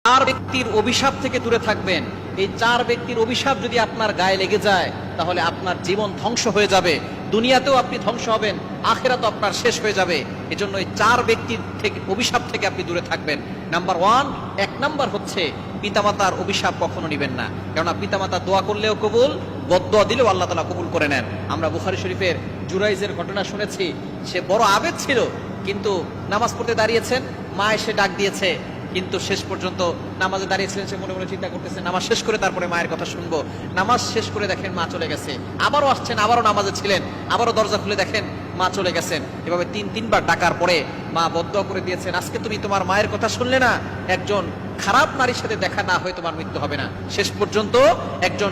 চার ব্যক্তির অভিশাপ থেকে দূরে থাকবেন। এই চার ব্যক্তির অভিশাপ যদি আপনার গায়ে লেগে যায় তাহলে আপনার জীবন ধ্বংস হয়ে যাবে, দুনিয়াতেও আপনি ধ্বংস হবেন, আখিরাতেও আপনার শেষ হয়ে যাবে। এজন্য এই চার ব্যক্তির থেকে অভিশাপ থেকে আপনি দূরে থাকবেন। নাম্বার ওয়ান, এক নাম্বার হচ্ছে পিতামাতার অভিশাপ কখনো নেবেন না। কেননা পিতামাতা দোয়া করলেও কবুল, বদদোয়া দিলেও আল্লাহ তাআলা কবুল করে নেন। আমরা বুখারী শরীফের জুরাইজের ঘটনা শুনেছি। সে বড় আবেদ ছিল, কিন্তু নামাজ পড়তে দাঁড়িয়েছেন, মা এসে ডাক দিয়েছে, কিন্তু শেষ পর্যন্ত নামাজে দাঁড়িয়েছিলেন। সে মনে মনে চিন্তা করতেছে নামাজ শেষ করে তারপরে মায়ের কথা শুনবো। নামাজ শেষ করে দেখেন মা চলে গেছে। আবারও আসছেন, আবারও নামাজে ছিলেন, আবারও দরজা খুলে দেখেন মা চলে গেছেন। এভাবে তিনবার ডাকার পরে মা বদদোয়া করে দিয়েছেন, আজকে তুমি তোমার মায়ের কথা শুনলে না, একজন খারাপ নারীর সাথে দেখা না হয়ে তোমার মৃত্যু হবে না। শেষ পর্যন্ত একজন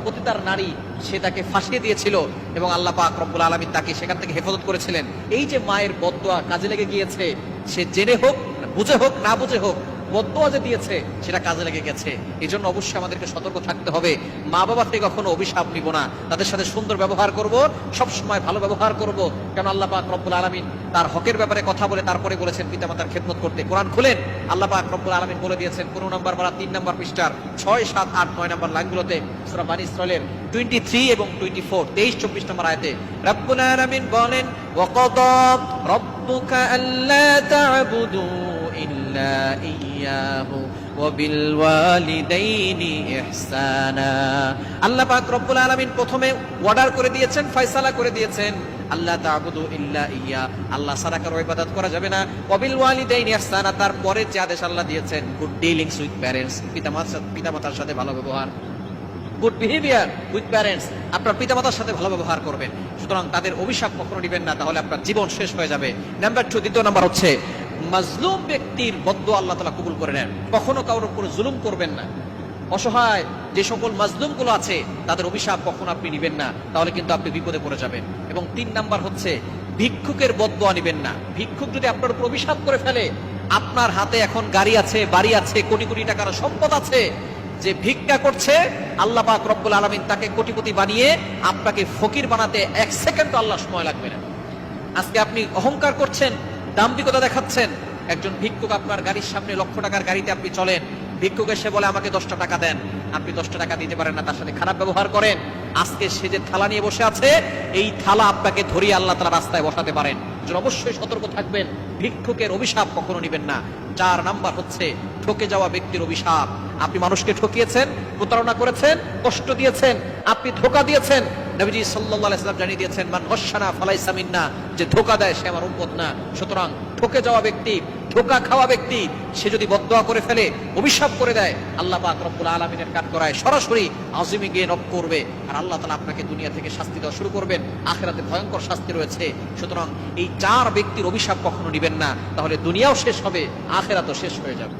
পতিতার নারী, সে তাকে ফাঁসিয়ে দিয়েছিল এবং আল্লাহ পাক রব্বুল আলামিন তাকে সেখান থেকে হেফাজত করেছিলেন। এই যে মায়ের বদদোয়া কাজে লেগে গিয়েছে, সে জেনে হোক, বুঝে হোক, না বুঝে হোক, বদদোয়া যে দিয়েছে সেটা কাজে লেগে গেছে। এই জন্য অবশ্যই আমাদেরকে সতর্ক থাকতে হবে। মা বাবা থেকে কখনো অভিশাপ নিব না, তাদের সাথে সুন্দর ব্যবহার করব, সব সময় ভালো ব্যবহার করব। কেন আল্লাহ পাক রব্বুল আলামিন তার হকের ব্যাপারে কথা বলে তারপরে বলেছেন পিতামাতার খেদমত করতে। কোরআন খুলেন, আল্লাহ পাক রব্বুল আলামিন বলে দিয়েছেন 15 নম্বর পারা 3 নম্বর পৃষ্ঠার 6, 7, 8, 9 নম্বর লাইনগুলোতে সূরা বানী ইসরাঈলের 23 এবং 24, 23-24 নম্বর আয়াতে রব্বুল আলামিন বলেন, ওয়াকাদা রাব্বুকা আল্লা তা'বুদু ইল্লা ইয়াহু ওয়া বিল ওয়ালিদাইনি ইহসানা। আল্লাহ পাক রব্বুল আলামিন প্রথমে অর্ডার করে দিয়েছেন, ফয়সালা করে দিয়েছেন, আল্লাহ তা'বুদু ইল্লা ইয়া, আল্লাহ ছাড়া কারো ইবাদত করা যাবে না। ওয়া বিল ওয়ালিদাইনি ইহসানা, তারপরে যে আদেশ আল্লাহ দিয়েছেন, গুড ডিলিংস উইথ প্যারেন্টস, পিতামাতার সাথে ভালো ব্যবহার, গুড বিহেভিয়ার উইথ প্যারেন্টস, আপনার পিতামাতার সাথে ভালো ব্যবহার করবেন। সুতরাং তাদের অভিশাপ কখনো নেবেন না, তাহলে আপনার জীবন শেষ হয়ে যাবে। নাম্বার 2, দ্বিতীয় নাম্বার হচ্ছে মাজলুম ব্যক্তির বদদোয়া আল্লাহ তাআলা কবুল করে নেন। কখনো কারোর উপর জুলুম করবেন না। অসহায় যে সকল মাজলুম গুলো আছে তাদের অভিশাপ কখনো আপনি নেবেন না, তাহলে কিন্তু আপনি বিপদে পড়ে যাবেন। এবং 3 নাম্বার হচ্ছে ভিক্ষুকের বদদোয়া নেবেন না। ভিক্ষুক যদি আপনার উপর অভিশাপ করে ফেলে, আপনার হাতে এখন গাড়ি আছে, বাড়ি আছে, কোটি কোটি টাকার সম্পদ আছে, যে ভিক্ষা করছে আল্লাহ পাক রব্বুল আলামিন তাকে কোটিপতি বানিয়ে আপনাকে ফকির বানাতে 1 সেকেন্ড আল্লাহ সময় লাগবে না। আজকে আপনি অহংকার করছেন, দাম্ভিকতা দেখাচ্ছেন, একজন ভিক্ষুক আপনার গাড়ির সামনে, লক্ষ টাকার গাড়িতে আপনি চলেন, ভিক্ষুক এসে বলে আমাকে 10টা টাকা দেন, আপনি 10টা টাকা দিতে পারেন না, তার সাথে খারাপ ব্যবহার করেন। আজকে সে যে থালা নিয়ে বসে আছে, এই থালা আপনাকে ধরিয়ে আল্লাহ তাআলা রাস্তায় বসাতে পারেন। অবশ্যই সতর্ক থাকবেন, ভিক্ষুকের অভিশাপ কখনো নেবেন না। 4 নাম্বার হচ্ছে ঠকে যাওয়া ব্যক্তির অভিশাপ। আপনি মানুষকে ঠকিয়েছেন, প্রতারণা করেছেন, কষ্ট দিয়েছেন, আপনি ধোঁকা দিয়েছেন। নবীজি সাল্লাল্লাহু আলাইহি ওয়াসাল্লাম জানিয়ে দিয়েছেন, মান গশশানা ফালাইসা মিন্না, যে ধোঁকা দেয় সে আমার উম্মত না। সুতরাং ঠকে যাওয়া ব্যক্তি, ধোঁকা খাওয়া ব্যক্তি, সে যদি বদদোয়া করে ফেলে, অভিশাপ করে দেয়, আল্লাহ পাক রব্বুল আলামিনের কাঠগড়ায় সরাসরি আযিমে গিয়ে নক করবে, আর আল্লাহ তাআলা আপনাকে দুনিয়া থেকে শাস্তি দেওয়া শুরু করবেন। আখিরাতে ভয়ঙ্কর শাস্তি রয়েছে। সুতরাং এই 4 ব্যক্তির অভিশাপ কখনো নেবেন না, তাহলে দুনিয়াও শেষ হবে, আখিরাতও শেষ হয়ে যাবে।